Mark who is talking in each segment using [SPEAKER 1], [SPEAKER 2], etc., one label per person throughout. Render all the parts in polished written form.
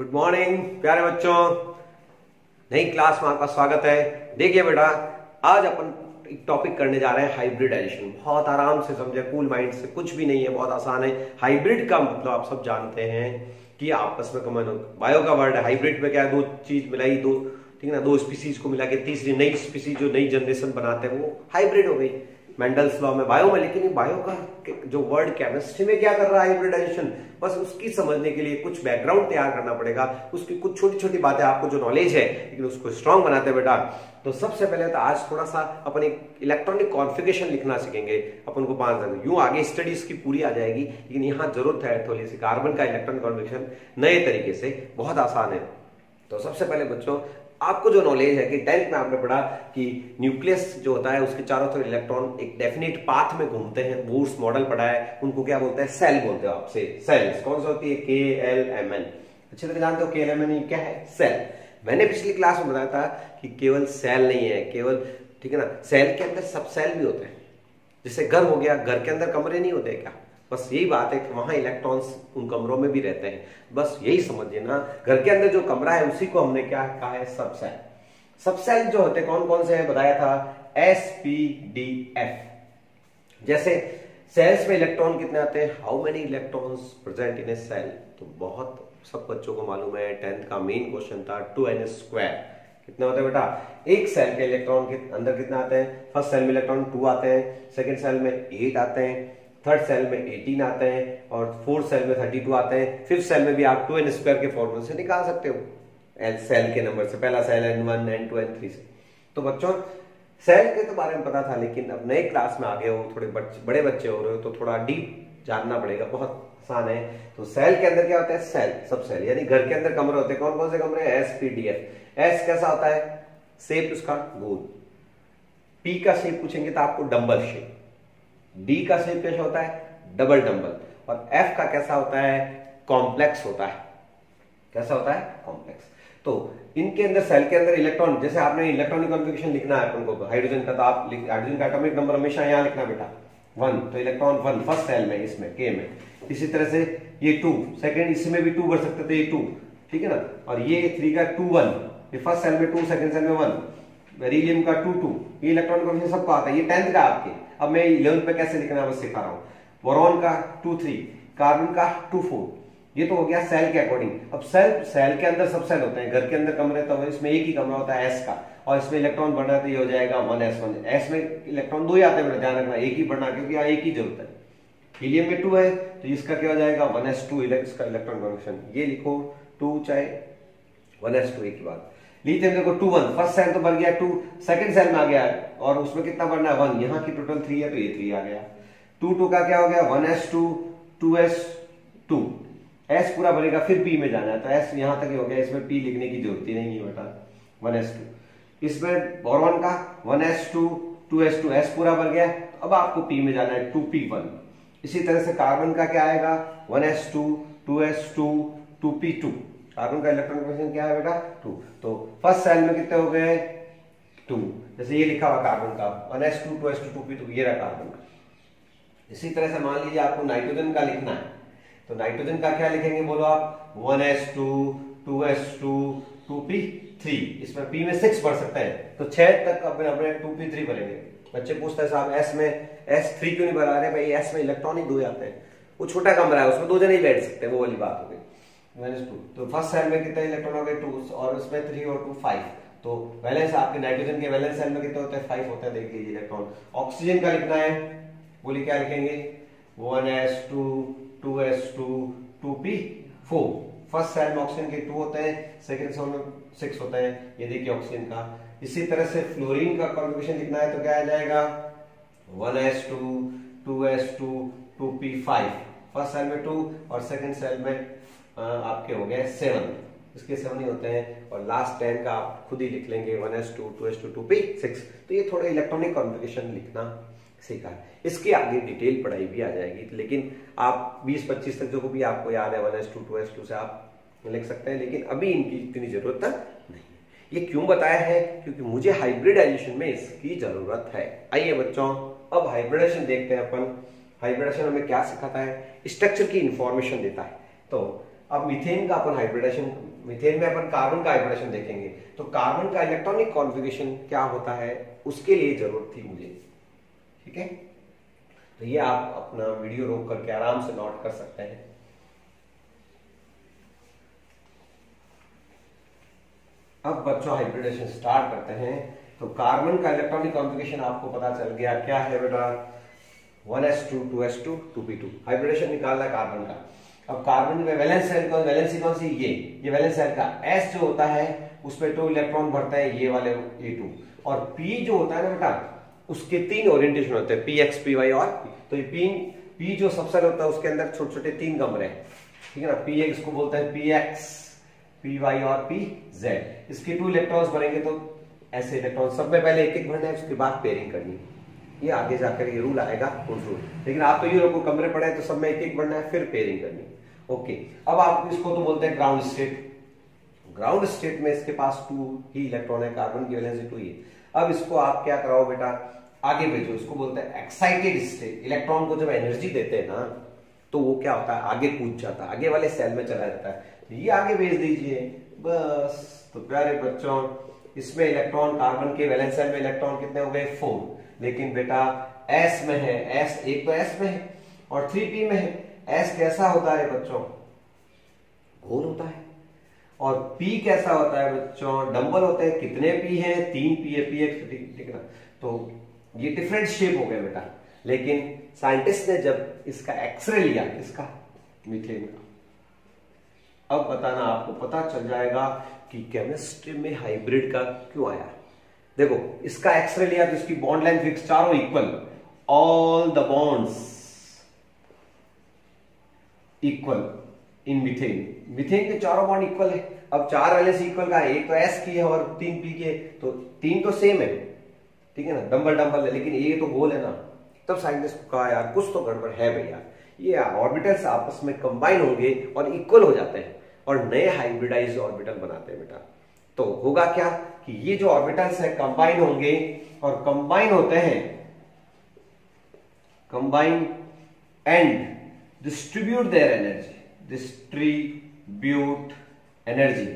[SPEAKER 1] Good morning प्यारे बच्चों, नई क्लास में आपका स्वागत है। देखिए बेटा, आज अपन एक टॉपिक करने जा रहे हैं हाइब्रिडाइजेशन। बहुत आराम से समझे, कूल माइंड से, कुछ भी नहीं है, बहुत आसान है। हाइब्रिड का मतलब आप सब जानते हैं कि आपस में कॉमन बायो का वर्ड है। हाइब्रिड में क्या है, दो चीज मिलाई, दो ठीक है ना, दो स्पीसीज को मिला के तीसरी नई स्पीसीज जो नई जनरेशन बनाते हैं वो हाइब्रिड हो गई मेंडल्स लॉ में, बायो में। लेकिन ये बायो का जो वर्ड केमिस्ट्री में क्या कर रहा है हाइब्रिडाइजेशन, बस उसकी समझने के लिए कुछ बैकग्राउंड तैयार करना पड़ेगा। उसकी कुछ छोटी छोटी बातें आपको जो नॉलेज है लेकिन उसको स्ट्रांग बनाते हैं बेटा। तो सबसे पहले तो आज थोड़ा सा अपन एक इलेक्ट्रॉनिक कॉन्फ़िगरेशन लिखना सीखेंगे। अपन को 5 दिन यूं आगे स्टडीज की पूरी आ जाएगी, लेकिन यहाँ जरूरत है थोड़ी सी कार्बन का इलेक्ट्रॉनिक कॉन्फ़िगरेशन नए तरीके से, बहुत आसान है। तो सबसे पहले बच्चों, आपको जो नॉलेज है कि 10th में आपने पढ़ा कि न्यूक्लियस जो होता है उसके चारों तरफ इलेक्ट्रॉन एक डेफिनेट पाथ में घूमते हैं। बोर्स मॉडल पढ़ा है, उनको क्या बोलते हैं, सेल बोलते हो आपसे। सेल्स कौन सा होती है, KLMN, अच्छे तरह जानते हो। KLMN क्या है, सेल। मैंने पिछली क्लास में बताया था कि केवल सेल नहीं है, केवल ठीक है ना, सेल के अंदर सब सेल भी होते हैं। जैसे घर हो गया, घर के अंदर कमरे नहीं होते क्या, बस यही बात है कि वहां इलेक्ट्रॉन्स उन कमरों में भी रहते हैं। बस यही समझिए ना, घर के अंदर जो कमरा है उसी को हमने क्या कहा है, सब सेल। सब सेल जो होते हैं कौन कौन से है बताया था, SPDF। जैसे सेल्स में इलेक्ट्रॉन कितने आते हैं, how many electrons present in a cell. तो बहुत सब बच्चों को मालूम है, 10th का मेन क्वेश्चन था 2n²। कितने होते हैं बेटा, एक सेल के इलेक्ट्रॉन के अंदर कितने आते हैं। फर्स्ट सेल में इलेक्ट्रॉन 2 आते हैं, सेकेंड सेल में 8 आते हैं, थर्ड सेल में 18 आते हैं और फोर्थ सेल में 32 आते हैं। फिफ्थ सेल में भी आप 2n² के फॉर्मूले से निकाल सकते हो, सेल के नंबर से, पहला सेल n1 n2 n3 से। तो बच्चों सेल के तो बारे में पता था, लेकिन अब नए क्लास में आ गए हो, थोड़े बड़े बच्चे हो रहे हो तो थोड़ा डीप जानना पड़ेगा, बहुत आसान है। तो सेल के अंदर क्या होता है, सेल, सब सेल, यानी घर के अंदर कमरे होते हैं। कौन कौन से कमरे, SPDF। एस कैसा होता है, शेप उसका गोल। पी का शेप पूछेंगे तो आपको डंबल शेप। डी का शेप कैसा होता है, डबल डंबल। और एफ का कैसा होता है, कॉम्प्लेक्स होता है। कैसा होता है, कॉम्प्लेक्स। तो इनके अंदर सेल के अंदर इलेक्ट्रॉन, जैसे आपने इलेक्ट्रॉनिक कॉन्फ़िगरेशन लिखना है अपन को हाइड्रोजन का, तो आप हाइड्रोजन का एटॉमिक नंबर हमेशा यहां लिखना बेटा 1, तो इलेक्ट्रॉन 1 फर्स्ट सेल में, इसमें K में। इसी तरह से ये 2 सेकेंड, इसमें भी 2 बढ़ सकते थे, ये 2 ठीक है ना। और ये 3 का 2 1, ये फर्स्ट सेल में 2, सेकेंड सेल में 1। बेरिलियम का 2 2, ये इलेक्ट्रॉन कॉन्फ़िगरेशन सबको आता है। ये 10th का आपके, अब मैं 11th पे कैसे लिखना है बस सिखा रहा हूं। बोरॉन का 2 3, कार्बन का 2 4। ये तो हो गया सेल के अकॉर्डिंग। अब सेल के अंदर सब सेल होते हैं, घर के अंदर कमरे तो इसमें एक ही कमरा होता है S का, और इसमें इलेक्ट्रॉन बढ़ना तो ये हो जाएगा 1s1। S में इलेक्ट्रॉन 2 ही आते हैं, ध्यान रखना, एक ही बढ़ना, क्योंकि यहाँ एक ही जरूरत है। हीलियम में 2 है तो इसका क्या हो जाएगा 1s2, इसका इलेक्ट्रॉन कॉन्फ़िगरेशन ये लिखो 2 चाहे 1s2 एक ही बात। लिथियम देखो 2 1, फर्स्ट सेल तो बढ़ गया 2, सेकंड सेल में आ गया और उसमें कितना बढ़ना है 1, यहाँ की टोटल 3 है तो ये 3 आ गया। 2 2 का क्या हो गया 1s2 2s2। S पूरा बनेगा फिर P में जाना है, तो S यहां तक ही हो गया, इसमें P लिखने की जरूरत ही नहीं है बेटा, 1s2। इसमें बोरॉन का 1s2 2s2, S पूरा बन गया, तो अब आपको P में जाना है 2p1। इसी तरह से कार्बन का क्या आएगा 1s2 2s2 2p2। कार्बन का इलेक्ट्रॉन कॉन्फ़िगरेशन क्या है बेटा 2। तो फर्स्ट सेल में कितने हो गए 2, जैसे ये लिखा हुआ कार्बन का 1s2 2s2 2p2, ये रहा कार्बन का। इसी तरह से मान लीजिए आपको नाइट्रोजन का लिखना है, तो नाइट्रोजन का क्या लिखेंगे बोलो आप, 1s2 2s2 2p3। इसमें P में 6 बढ़ सकते हैं, तो 6 तक अपने 2p3 भरेंगे। बच्चे पूछते हैं साहब S में S3 क्यों नहीं भरा रहे, भाई S में इलेक्ट्रॉन ही 2 आते हैं, वो छोटा कमरा है उसमें 2 जने ही बैठ सकते हैं, वो वाली बात हो गई। तो फर्स्ट सेल में कितने इलेक्ट्रॉन हो गए 2, और उसमें 3 और 2 5। तो वैलेंस आपके नाइट्रोजन के वैलेंस सेल में कितने होते हैं 5 होते हैं, देख लीजिए इलेक्ट्रॉन। ऑक्सीजन का लिखना है, बोलिए क्या लिखेंगे 1s2 2s2 2p4। First cell में ऑक्सीजन के 2 होते हैं, सेकंड सेल में 6 होते हैं, ये देखिए ऑक्सीजन का। इसी तरह से फ्लोरीन का कॉन्फ़िगरेशन लिखना है तो क्या आ जाएगा 1s2 2s2 2p5। First cell में 2 और सेकंड सेल में आपके हो गए 7, इसके 7 ही होते हैं, और लास्ट 10 का आप खुद ही लिख लेंगे 1s2 2s2 2p6। तो ये थोड़ा इलेक्ट्रॉनिक कॉन्फ़िगरेशन लिखना सीखा है, इसकी आगे डिटेल पढ़ाई भी आ जाएगी, लेकिन आप 20-25 तक जो भी आपको याद है 1s2 2s2 से आप लिख सकते हैं, लेकिन अभी इनकी इतनी जरूरत नहीं है। ये क्यों बताया है, क्योंकि मुझे हाइब्रिडाइजेशन में इसकी जरूरत है। आइए बच्चों, अब हाइब्रिडाइजेशन देखते हैं अपन। हाइब्रिडाइजेशन हमें क्या सिखाता है, स्ट्रक्चर की इंफॉर्मेशन देता है। तो अब मीथेन का अपन हाइब्रिडेशन, मीथेन में अपन कार्बन का हाइब्रिडेशन देखेंगे, तो कार्बन का इलेक्ट्रॉनिक कॉन्फ़िगरेशन क्या होता है उसके लिए जरूरत थी मुझे, ठीक है। तो ये आप अपना वीडियो रोक करके आराम से नोट कर सकते हैं। अब बच्चों हाइब्रिडेशन स्टार्ट करते हैं। तो कार्बन का इलेक्ट्रॉनिक कॉन्फ़िगरेशन आपको पता चल गया, क्या है बेटा, 1s2 2s2 2p2। हाइब्रिडेशन निकालना है कार्बन का। अब कार्बन में वैलेंस सेल कौन, वैलेंसी कौन सी, ये वैलेंस सेल का S जो होता है उसमें 2 इलेक्ट्रॉन भरता है, ये वाले A2। और P जो होता है ना बेटा, उसके 3 ओरिएंटेशन होते हैं, PX PY और P। तो ये P जो सबसेल होता है उसके अंदर छोटे छोटे 3 कमरे हैं, ठीक है ना। PX को बोलते हैं PX PY और PZ। इसके 2 इलेक्ट्रॉन्स भरेंगे तो ऐसे इलेक्ट्रॉन सब में पहले एक एक भरना है, उसके बाद पेयरिंग करनी है। ये आगे जाकर ये रूल आएगा उस रूल, लेकिन आप तो ये लोगों कमरे पड़े हैं तो सब में एक एक बढ़ना है, फिर पेयरिंग करनी है। ओके, अब आप इसको तो बोलते हैं ग्राउंड स्टेट। ग्राउंड स्टेट में इसके पास 2 ही इलेक्ट्रॉन है, कार्बन की वैलेंसी 2 ही है। अब इसको आप क्या कराओ बेटा, आगे भेजो, इसको बोलते हैं एक्साइटेड स्टेट। इलेक्ट्रॉन को जब एनर्जी देते हैं ना तो वो क्या होता है, आगे कूद जाता है, आगे वाले सेल में चला जाता है। तो ये आगे भेज दीजिए बस। तो प्यारे बच्चों, इसमें इलेक्ट्रॉन, कार्बन के वैलेंस सेल में इलेक्ट्रॉन कितने हो गए, 4। लेकिन बेटा S में है, S एक तो S में है और 3p में है। S कैसा होता है बच्चों, गोल होता है। और P कैसा होता है बच्चों, डंबल होते हैं। कितने P है, 3p है, Px, ठीक है ना। तो ये डिफरेंट शेप हो गया बेटा। लेकिन साइंटिस्ट ने जब इसका एक्सरे लिया, इसका मीथेन का, अब बताना, आपको पता चल जाएगा कि केमिस्ट्री में हाइब्रिड का क्यों आया। देखो, इसका एक्सरे लिया तो इसकी बॉन्ड लेंथ फिक्स, चारों equal, all the bonds equal in methane. Methane के चारों बॉन्ड इक्वल है। अब 4 वैलेंसी इक्वल का है, एक तो S की है और 3 P की है, तो 3 तो सेम है, ठीक है ना, डबल डबल है, लेकिन ये तो गोल है ना। तब साइंटिस्ट को कहा यार कुछ तो गड़बड़ है भैया, ये ऑर्बिटल्स आपस में कंबाइन होंगे और इक्वल हो जाते हैं और नए हाइब्रिडाइज्ड ऑर्बिटल बनाते हैं बेटा। तो होगा क्या कि ये जो ऑर्बिटल्स है कंबाइन होंगे, और कंबाइन होते हैं, combine and distribute their energy, distribute energy,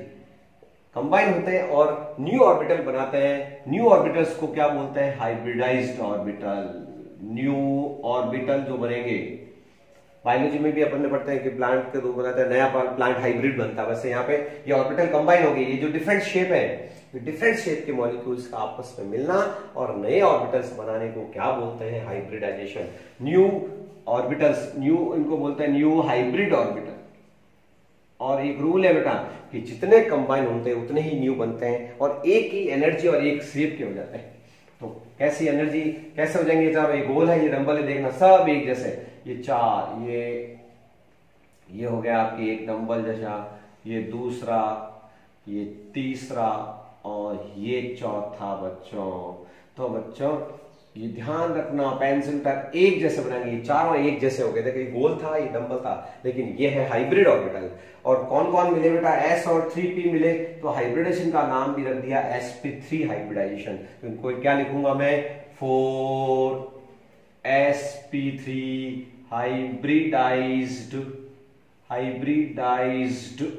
[SPEAKER 1] combine होते हैं और न्यू ऑर्बिटल बनाते हैं। न्यू ऑर्बिटल्स को क्या बोलते हैं, हाइब्रिडाइज्ड ऑर्बिटल। न्यू ऑर्बिटल जो बनेंगे, बायोलॉजी में भी अपन ने पढ़ते हैं कि प्लांट के रूप बनाते हैं, नया प्लांट हाइब्रिड बनता है। वैसे यहाँ पे ये ऑर्बिटल कंबाइन हो गई। ये जो डिफरेंट शेप है, डिफरेंट शेप के मॉलिक्यूल्स का आपस में मिलना और नए ऑर्बिटल्स बनाने को क्या बोलते हैं, हाइब्रिडाइजेशन। न्यू ऑर्बिटल्स, न्यू इनको बोलते हैं न्यू हाइब्रिड ऑर्बिटल। और एक रूल है बेटा कि जितने कंबाइन होते हैं उतने ही न्यू बनते हैं और एक ही एनर्जी और एक शेप के हो जाते हैं। तो कैसी एनर्जी कैसे हो जाएंगे, जब ये गोल है, ये डंबल है, देखना सब एक जैसे, ये 4, ये हो गया आपकी एक डंबल जैसा, ये दूसरा, ये तीसरा और ये चौथा बच्चों। तो बच्चों ये ध्यान रखना, पेंसिल तक एक जैसे बनाएंगे, ये चारों एक जैसे हो गए। देखो ये गोल था, ये डंबल था, लेकिन ये है हाइब्रिड ऑर्बिटल। और कौन कौन मिले बेटा, S और 3p मिले, तो हाइब्रिडेशन का नाम भी रख दिया sp3 हाइब्रिडाइजेशन। तो इनको क्या लिखूंगा मैं, 4sp3 हाइब्रिडाइज्ड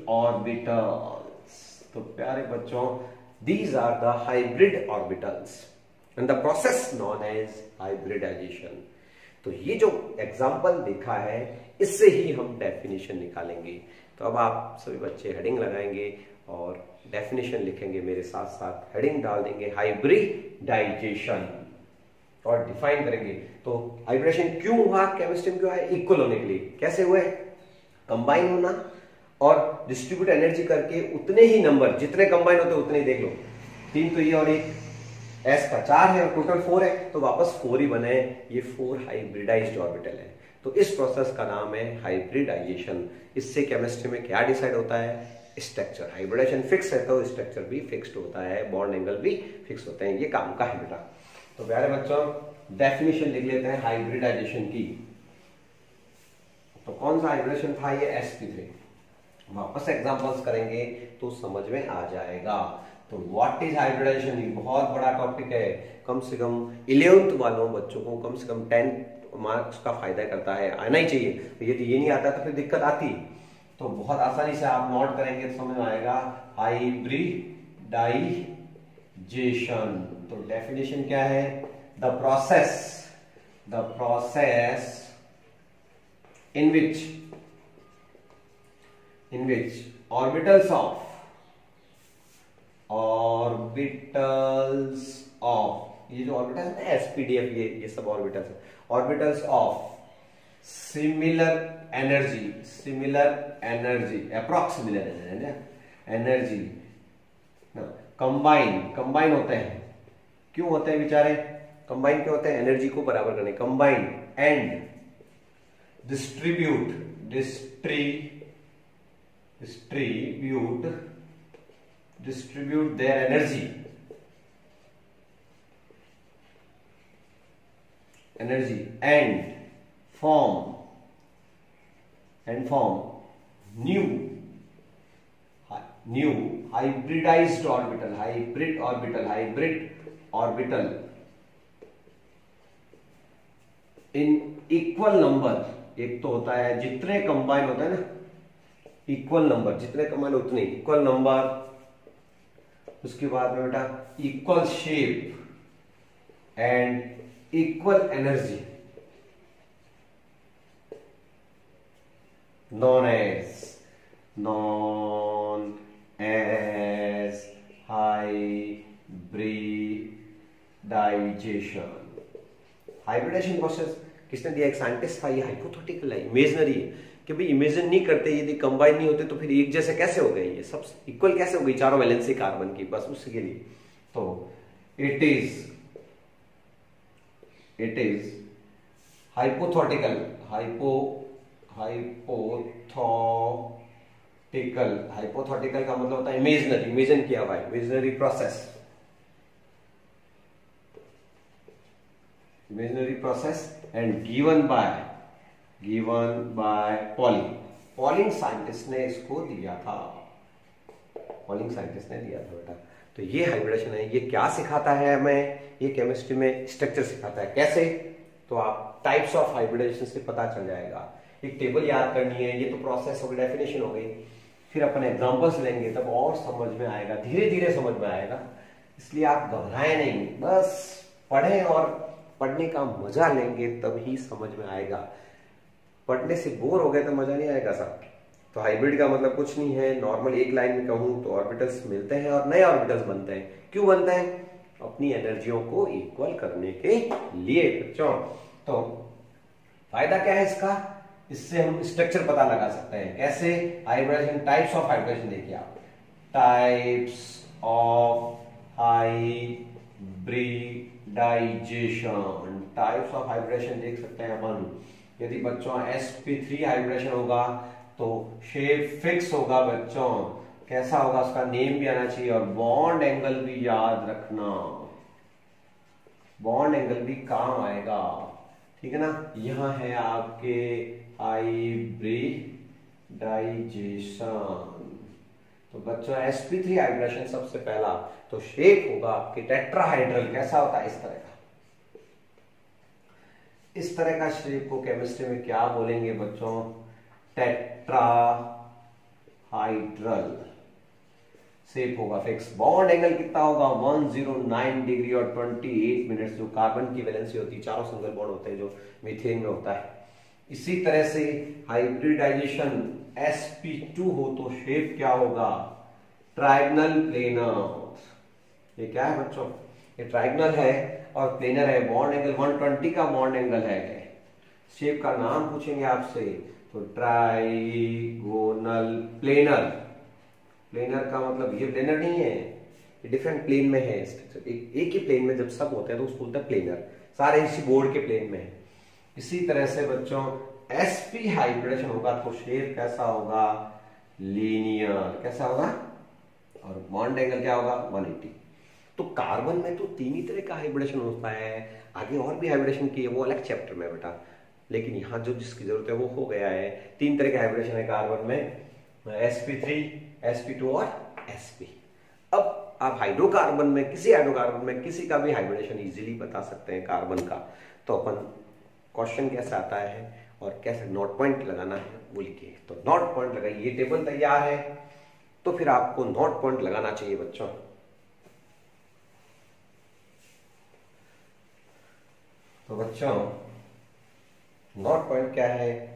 [SPEAKER 1] ऑर्बिटल्स। तो प्यारे बच्चों, these are the hybrid orbitals and the process known as hybridization। तो ये जो एग्जाम्पल देखा है, इससे ही हम डेफिनेशन निकालेंगे। तो अब आप सभी बच्चे हेडिंग लगाएंगे और डेफिनेशन लिखेंगे मेरे साथ साथ, हेडिंग डाल देंगे हाइब्रिडाइजेशन और डिफाइन करेंगे। तो हाइब्रिडेशन क्यों हुआ, केमिस्ट्री में क्यों है, इक्वल होने के लिए। कैसे हुए, कंबाइन होना और डिस्ट्रीब्यूट एनर्जी करके उतने ही नंबर, जितने कंबाइन होते उतने ही, देख लो 3 तो ये और एक S का 4 है और टोटल 4 है, तो वापस 4 ही बने, ये 4 हाइब्रिडाइज्ड ऑर्बिटल है। तो इस प्रोसेस का नाम है हाइब्रिडाइजेशन। इससे केमिस्ट्री में क्या डिसाइड होता है, स्ट्रक्चर। हाइब्रिडाइजेशन फिक्स है तो स्ट्रक्चर भी फिक्स्ड होता है, बॉन्ड एंगल भी फिक्स होते हैं। ये काम का है बेटा। तो प्यारे बच्चों, डेफिनेशन लिख लेते हैं हाइब्रिडाइजेशन की। तो कौन सा हाइब्रिडेशन था, ये sp3। वापस एग्जांपल्स करेंगे तो समझ में आ जाएगा। तो व्हाट इज हाइब्रिडाइजेशन, ये बहुत बड़ा टॉपिक है। कम से कम 11th वालों बच्चों को कम से कम 10 मार्क्स का फायदा करता है, आना ही चाहिए। यदि ये नहीं आता तो फिर दिक्कत आती। तो बहुत आसानी से आप नोट करेंगे तो समझ में आएगा, हाइब्रिडाइजेशन। तो डेफिनेशन क्या है, the process in which orbitals of ये जो ऑर्बिटल्स है एसपीडीएफ, ये सब ऑर्बिटल्स है, orbitals of similar energy approx similar energy combine होते हैं। क्यों होते हैं बेचारे, कंबाइन क्यों होते हैं, एनर्जी को बराबर करने, combine and distribute their energy and form new hybridized orbital in equal number। एक तो होता है जितने कंबाइन होता है ना, इक्वल नंबर, जितने कंबाइन उतने इक्वल नंबर, उसके बाद में बेटा equal shape and equal energy, known as hybridisation process किसने दिया, एक साइंटिस्ट था। ये हाइपोथेटिकल है, इमेजिनरी है कि भाई इमेजिन नहीं करते, यदि कंबाइन नहीं होते तो फिर एक जैसे कैसे हो गए, ये सब इक्वल कैसे हो गई चारों वैलेंसी कार्बन की, बस उसके लिए। तो इट इज हाइपोथेटिकल का मतलब होता है इमेजिनरी, इमेजिन किया हुआ, imaginary process and given by polling scientist ने इसको दिया था, बेटा। तो ये हाइब्रिडेशन है, ये क्या सिखाता है हमें, ये केमिस्ट्री में स्ट्रक्चर सिखाता है। कैसे, तो आप टाइप्स ऑफ हाइब्रिडेशन से पता चल जाएगा। एक टेबल याद करनी है, ये तो प्रोसेस हो गई, डेफिनेशन हो गई, फिर अपन एग्जांपल्स लेंगे तब और समझ में आएगा, धीरे धीरे समझ में आएगा। इसलिए आप घबराएं नहीं, बस पढ़ें और पढ़ने का मजा लेंगे तभी समझ में आएगा। पढ़ने से बोर हो गए तो मजा नहीं आएगा साहब। तो हाइब्रिड का मतलब कुछ नहीं है, नॉर्मल एक लाइन में कहूं तो ऑर्बिटल्स मिलते हैं और नए ऑर्बिटल्स बनते हैं। क्यों बनते हैं, अपनी एनर्जियों को इक्वल करने के लिए बच्चों। तो फायदा क्या है इसका, इससे हम स्ट्रक्चर पता लगा सकते हैं। कैसे, हाइब्रिडेशन, टाइप्स ऑफ हाइब्रिडेशन देखिए आप, टाइप्स ऑफ हाइब्रिडेशन देख सकते हैं अपन। यदि बच्चों sp3 हाइब्रिडेशन होगा तो शेप फिक्स होगा बच्चों, कैसा होगा उसका नेम भी आना चाहिए, और बॉन्ड एंगल भी याद रखना, बॉन्ड एंगल भी काम आएगा, ठीक है ना। यहां है आपके हाइब्रिडाइजेशन। तो बच्चों sp3 हाइब्रिडेशन सबसे पहला, तो शेप होगा आपके टेट्राहाइड्रल, कैसा होता है, इस तरह का शेप को केमिस्ट्री में क्या बोलेंगे बच्चों, टेट्राहाइड्रल शेप होगा फिक्स। बॉन्ड एंगल कितना होगा, 109 डिग्री और 28 मिनट्स, जो कार्बन की वैलेंसी होती है, चारों सिंगल बॉन्ड होते हैं जो मीथेन में होता है। इसी तरह से हाइब्रिडाइजेशन sp2 हो तो शेप क्या होगा, ट्रायगनल प्लेनर। ये क्या है बच्चों, ये ट्रायगनल है और प्लेनर है, बॉन्ड एंगल 120 का बॉन्ड एंगल है। शेप का नाम पूछेंगे आपसे तो ट्राइगोनल प्लेनर। प्लेनर का मतलब ये प्लेनर नहीं है, ये डिफरेंट प्लेन में है स्ट्रक्चर। एक ही प्लेन में जब सब होते हैं तो उसको बोलते हैं प्लेनर, सारे इसी बोर्ड के प्लेन में है। इसी तरह से बच्चों sp हाइब्रिडेशन होगा तो शेप कैसा होगा, लीनियर, कैसा होगा, और बॉन्ड एंगल क्या होगा, 180। तो कार्बन में तो तीन ही तरह का हाइब्रिडेशन होता है, आगे और भी हाइब्रिडेशन की है, वो अलग चैप्टर में बेटा, लेकिन यहाँ जो जिसकी जरूरत है वो हो गया है। तीन तरह के हाइब्रिडेशन है कार्बन में, sp3, sp2 और sp। अब आप हाइड्रोकार्बन में, किसी हाइड्रोकार्बन में किसी का भी हाइब्रिडेशन इजीली बता सकते हैं कार्बन का। तो अपन क्वेश्चन कैसा आता है और कैसे नोट पॉइंट लगाना है वो लिखिए। तो नोट पॉइंट लगाइए, ये टेबल तैयार है तो फिर आपको नोट पॉइंट लगाना चाहिए बच्चों। तो बच्चों नोट पॉइंट क्या है?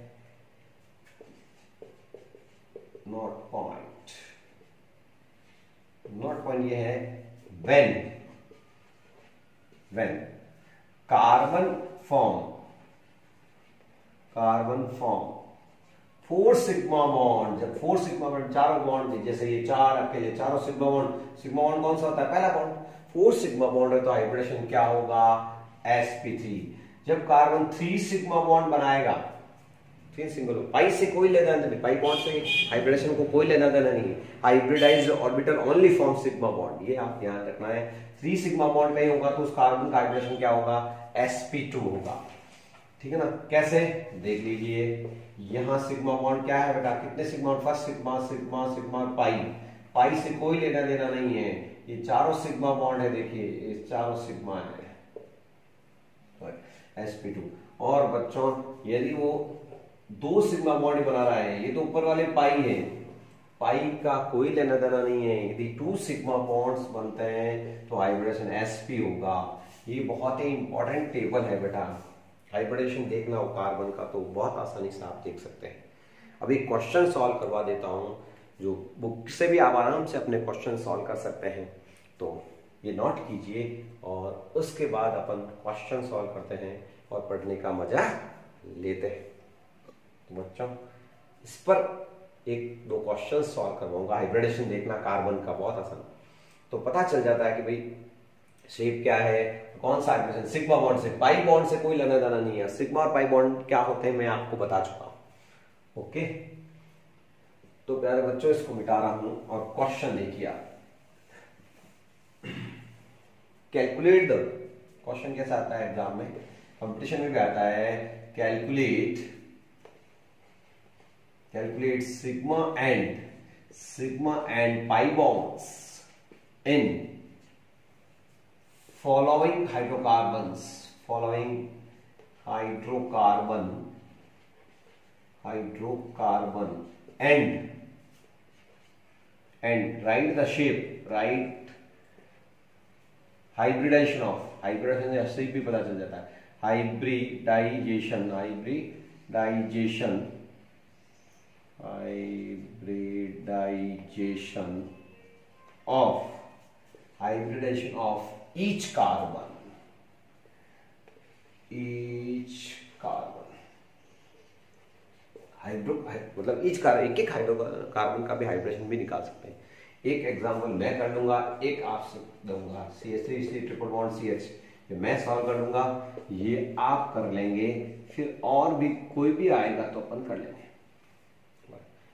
[SPEAKER 1] नोट पॉइंट ये है when carbon form 4 sigma bond, जब 4 सिग्मा बॉन्ड, चारों बॉन्ड, जैसे ये चार अकेले चारों सिग्मा बॉन्ड कौन सा होता है? पहला बॉन्ड। 4 सिग्मा बॉन्ड है तो हाइब्रिडेशन क्या होगा? sp3। जब कार्बन 3 सिग्मा बॉन्ड बनाएगा, 3 सिंगल, पाई से कोई लेना देना नहीं, पाई बॉन्ड से हाइब्रिडेशन को कोई लेना देना नहीं है। Hybridised orbital only form sigma bond, ये आप ध्यान रखना है। 3 सिग्मा बॉन्ड नहीं होगा तो उस कार्बन का हाइब्रिडेशन क्या होगा? sp2 होगा। ठीक है ना? कैसे? देख लीजिए, यहां सिग्मा बॉन्ड क्या है बेटा? कितने सिग्मा? फर्स्ट सिग्मा पाई से कोई लेना देना नहीं है। ये चारों सिग्मा बॉन्ड है, देखिए ये चारों सिग्मा है sp2। और बच्चों यदि वो 2 सिग्मा बॉन्ड बना रहा है, ये तो ऊपर वाले पाई है, पाई का कोई लेना देना नहीं है। यदि 2 सिग्मा बॉन्ड्स बनते हैं तो हाइब्रिडेशन sp होगा। ये बहुत ही इंपॉर्टेंट टेबल है बेटा, हाइब्रिडेशन देखना हो कार्बन का तो बहुत आसानी से आप देख सकते हैं। अभी क्वेश्चन सॉल्व करवा देता हूं, जो बुक से भी आप आराम से अपने क्वेश्चन सॉल्व कर सकते हैं। तो ये नोट कीजिए और उसके बाद अपन क्वेश्चन सॉल्व करते हैं और पढ़ने का मजा लेते हैं। तो बच्चों इस पर 1-2 क्वेश्चन सॉल्व करवाऊंगा। हाइब्रिडेशन देखना कार्बन का बहुत आसान, तो पता चल जाता है कि भाई शेप क्या है, कौन सा हाइब्रिडेशन। सिग्मा बॉन्ड से, पाई बॉन्ड से कोई लेना देना नहीं है। सिग्मा और पाई बॉन्ड क्या होते हैं मैं आपको बता चुका हूं। ओके, तो प्यारे बच्चों इसको मिटा रहा हूं और क्वेश्चन देखिए आप। कैलकुलेट द, क्वेश्चन कैसा आता है एग्जाम में, कंपटीशन में भी आता है। Calculate sigma and pi bonds in following hydrocarbon and write the shape, write hybridization से भी पता चल जाता है। hybridization of each carbon मतलब ईच कार्बन, एक हाइड्रोकार्बन का भी हाइब्रिडेशन भी निकाल सकते हैं। एक एग्जांपल मैं कर लूंगा, एक आपसे दूंगा। CH3 ट्रिपल बॉन्ड CH, ये मैं सॉल्व कर लूंगा, ये आप कर लेंगे, फिर और भी कोई भी आएगा तो अपन कर लेंगे।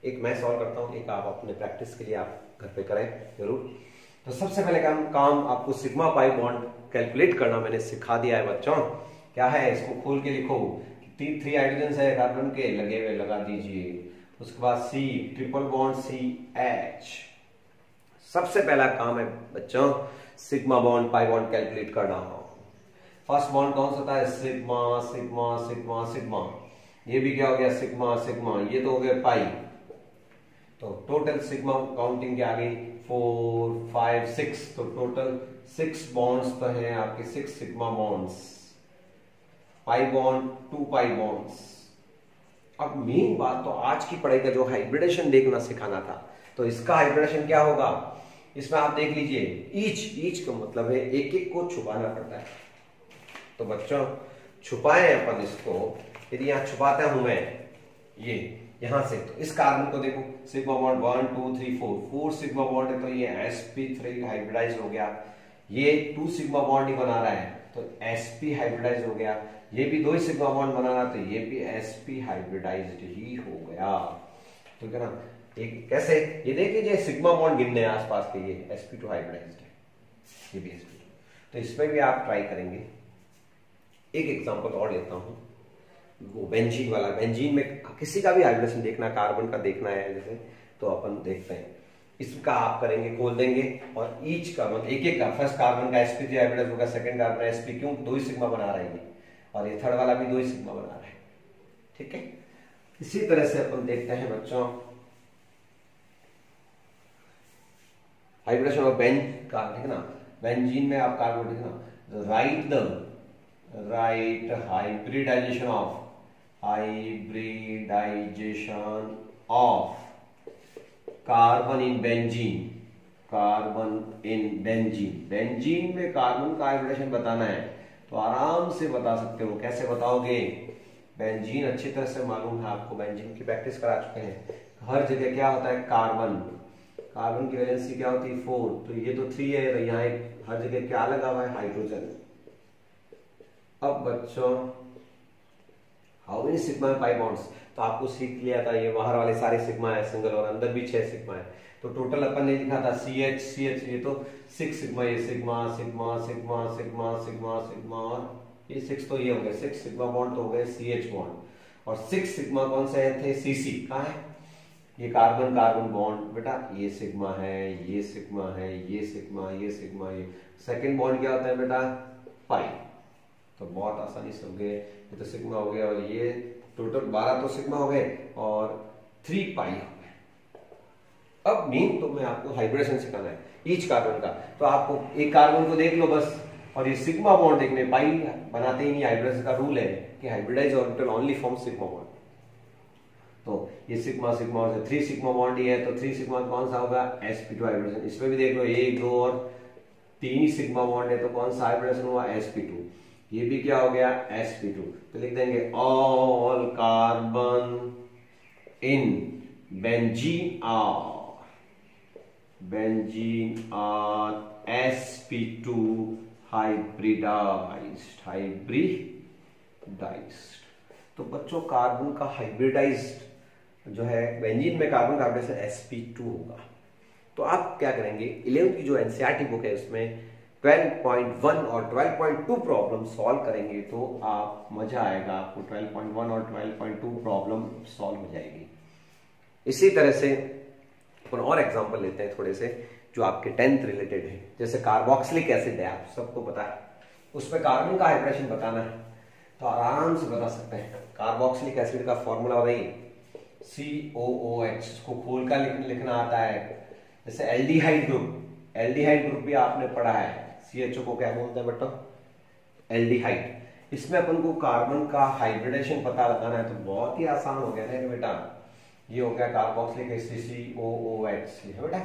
[SPEAKER 1] एक मैं सॉल्व करता हूँ, एक आप अपने प्रैक्टिस के लिए आप घर पे करें जरूर। तो सबसे पहले काम आपको सिग्मा पाई बॉन्ड कैलकुलेट करना मैंने सिखा दिया है बच्चों। क्या है, इसको खोल के लिखो। 3 हाइड्रोजन है कार्बन के लगे हुए, लगा दीजिए। उसके बाद C ट्रिपल बॉन्ड CH। सबसे पहला काम है बच्चों sigma bond pi bond calculate करना। फर्स्ट बॉन्ड कौन सा होता है? Sigma sigma sigma sigma. ये भी क्या हो गया? Sigma sigma. ये तो हो गया पाई। तो टोटल सिग्मा काउंटिंग क्या आ गई? 4 5 6। तो टोटल 6 बॉन्ड्स तो हैं आपके, 6 sigma bonds. Pi bond 2 pi bonds. अब मेन बात तो आज की पढ़ाई का जो हाइब्रिडेशन देखना सिखाना था, तो इसका हाइब्रिडेशन क्या होगा इसमें आप देख लीजिए। ईच का मतलब है एक एक को छुपाना पड़ता है। तो बच्चों छुपाएं अपन इसको। यदि यहां छुपाता हूं मैं ये यहां से, तो इस कार्बन को देखो, सिग्मा बॉन्ड 1 2 3 4 सिग्मा बॉन्ड है, तो ये sp3 हाइब्रिडाइज हो गया। ये 2 सिग्मा बॉन्ड ही बना रहा है तो sp हाइब्रिडाइज हो गया। ये भी 2 सिग्मा बॉन्ड बना रहा तो ये भी sp हाइब्रिडाइज्ड ही हो गया। ठीक है ना? एक कैसे, ये देख लीजिए सिग्मा बॉन्ड गिनने हैं आसपास के, ये sp2 हाइब्रिडाइज्ड है, ये भी sp2। तो इसमें भी आप ट्राई करेंगे। एक एग्जांपल और लेता हूं, वो बेंजीन वाला। बेंजीन में किसी का भी हाइब्रिडेशन देखना, कार्बन का देखना है जैसे, तो अपन देखते हैं। इसका आप करेंगे, खोल देंगे और ईच का मतलब एक एक का, फर्स्ट कार्बन का sp3 हाइब्रिडाइज होगा, सेकंड कार्बन sp, क्यों 2 ही सिग्मा बना रहा है ये, और ये थर्ड वाला भी 2 ही सिग्मा बना रहा है। ठीक है। इसी तरह से अपन देखते हैं बच्चों हाइब्रिडेशन ऑफ देखना बेंजीन में आप कार्बन देखना right hybridisation of carbon in benzene में कार्बन का हाइब्रिडेशन बताना है तो आराम से बता सकते हो। कैसे बताओगे? बेंजीन अच्छी तरह से मालूम है आपको, बेंजीन की प्रैक्टिस करा चुके हैं। हर जगह क्या होता है? कार्बन की वैलेंसी क्या होती है? 4। तो ये तो 3 है, तो यहाँ हर जगह क्या लगा हुआ है? हाइड्रोजन। अब बच्चों how many sigma pi bonds, तो आपको सीख लिया था ये बाहर वाले सारे सिग्मा है सिंगल, और अंदर भी 6 सिग्मा है। तो टोटल अपन ने लिखा था CH ये तो 6 सिग्मा, ये sigma sigma sigma sigma sigma sigma, और ये 6 तो ये हो गए 6 सिग्मा बॉन्ड तो हो गए CH बॉन्ड, और 6 सिग्मा कौन से थे? CC। कहाँ है? ये कार्बन कार्बन बॉन्ड बेटा, ये सिग्मा है, ये सिग्मा है, ये सिग्मा, ये सिग्मा, ये सेकंड बॉन्ड क्या होता है बेटा? पाई। तो बहुत आसानी से हो गए, ये तो सिग्मा हो गया, और ये टोटल 12 तो सिग्मा हो गए और 3 पाई हो गए। अब मेन तो मैं आपको हाइब्रिडेशन सिखाना है ईच कार्बन का। तो आपको एक कार्बन को देख लो बस, और ये सिग्मा बॉन्ड देखने, पाई बनाते ही नहीं। हाइब्रिडेशन का रूल है कि hybridise orbital only form sigma bond. तो ये सिग्मा सिग्मा और 3 सिग्मा बॉन्ड ही है, तो 3 सिग्मा कौन सा होगा? sp2 hybridisation. इसमें भी देख लो 1 2 और 3 ही सिग्मा बॉन्ड है, तो कौन सा हाइब्रिडेशन हुआ? sp2। ये भी क्या हो गया? sp2। तो लिख देंगे all carbon in benzene are sp2 hybridised. तो बच्चों कार्बन का हाइब्रिडाइज्ड जो है बेंजीन में कार्बन का हाइब्रिडेशन sp2 होगा। तो आप क्या करेंगे? 11th की जो एनसीईआरटी बुक है उसमें 12.1 और 12.2 प्रॉब्लम सॉल्व करेंगे तो आप मजा आएगा। आपको 12.1 और 12.2 प्रॉब्लम सॉल्व हो जाएगी। इसी तरह से अपन और एग्जांपल लेते हैं थोड़े से जो आपके 10th रिलेटेड है। जैसे कार्बोक्सिलिक एसिड है, आप सबको पता है, उसमें कार्बन का हाइब्रिडेशन बताना है तो आराम से बता सकते हैं। कार्बोक्सिलिक एसिड का फॉर्मूला बताइए COOH, इसको खोल का लिखना आता है। जैसे एल्डिहाइड ग्रुप भी आपने पढ़ा है, CHO को क्या बोलते हैं बेटा? एल्डिहाइड। इसमें अपन को कार्बन का हाइब्रिडेशन पता लगाना है तो बहुत ही आसान हो गया है बेटा। ये हो गया कार्बोक्सिलिक एसिड COOH है बेटा,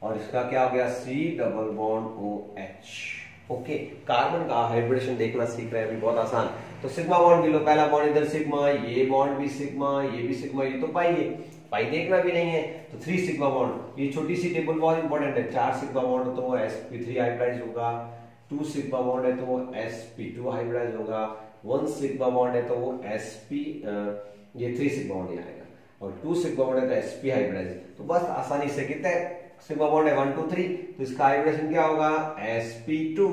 [SPEAKER 1] और इसका क्या हो गया? C double bond OH। Okay, carbon का हाइब्रिडेशन देखना सीख रहे हैं अभी, बहुत आसान। तो सिग्मा बॉन्ड भी लो, पहला बॉन्ड इधर सिग्मा, ये बॉन्ड भी सिग्मा, ये भी सिग्मा, ये तो पाई है, पाई देखना भी नहीं है। तो 3 सिग्मा बॉन्ड, ये छोटी सी टेबल बहुत इंपॉर्टेंट है। 4 सिग्मा बॉन्ड तो वो sp3 हाइब्रिडाइज होगा, 2 सिग्मा बॉन्ड है तो वो sp2 हाइब्रिडाइज होगा, 1 सिग्मा बॉन्ड है तो वो ये 3 सिग्मा बॉन्ड आएगा, और 2 सिग्मा बॉन्ड है तो sp हाइब्रिडाइज। तो बस आसानी से कितने सिग्मा बॉन्ड है? 1 2 3, तो इसका हाइब्रिडेशन क्या होगा? sp2।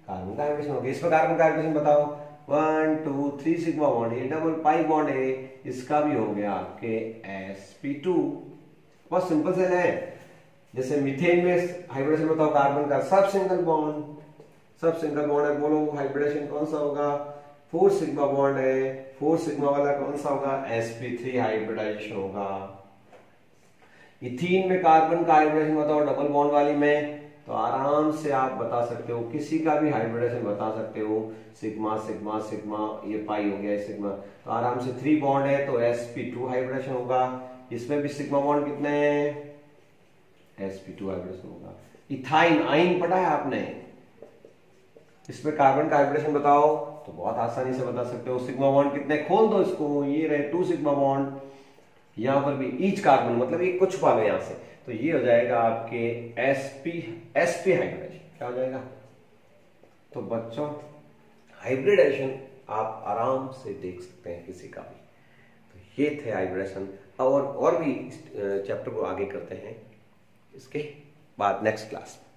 [SPEAKER 1] कार्बन का हाइब्रिडेशन होगा। इसमें कार्बन का हाइब्रिडेशन बताओ। 1 2 3 सिग्मा बॉन्ड, ये डबल पाई बॉन्ड है, इसका भी हो गया आपके sp2। बहुत सिंपल से है। जैसे मीथेन में हाइब्रिडेशन बताओ कार्बन का, सब सिंगल बॉन्ड है, बोलो हाइब्रिडेशन कौन सा होगा? 4 सिग्मा बॉन्ड है, 4 सिग्मा वाला कौन सा होगा? sp3 हाइब्रिडाइजेशन होगा। इथीन में कार्बन का हाइब्रिडेशन बताओ डबल बॉन्ड वाली में, तो आराम से आप बता सकते हो, किसी का भी हाइब्रिडेशन बता सकते हो। सिग्मा सिग्मा सिग्मा, ये पाई हो गया सिग्मा, तो आराम से 3 बॉन्ड है तो sp2 हाइब्रिडेशन होगा। इसमें भी सिग्मा बॉन्ड कितने हैं? sp2 हाइब्रिडेशन होगा। इथाइन, आइन पढ़ा है आपने, इसमें कार्बन का हाइब्रिडेशन बताओ तो बहुत आसानी से बता सकते हो। सिग्मा बॉन्ड कितने? खोल दो इसको, ये रहे 2 सिग्मा बॉन्ड, यहां पर भी ईच कार्बन, मतलब एक को छुपा लो यहां से, तो ये हो जाएगा आपके sp हाइब्रिडेशन। क्या हो जाएगा? तो बच्चों हाइब्रिडेशन आप आराम से देख सकते हैं किसी का भी। तो ये थे हाइब्रिडेशन, और भी चैप्टर को आगे करते हैं इसके बाद नेक्स्ट क्लास में।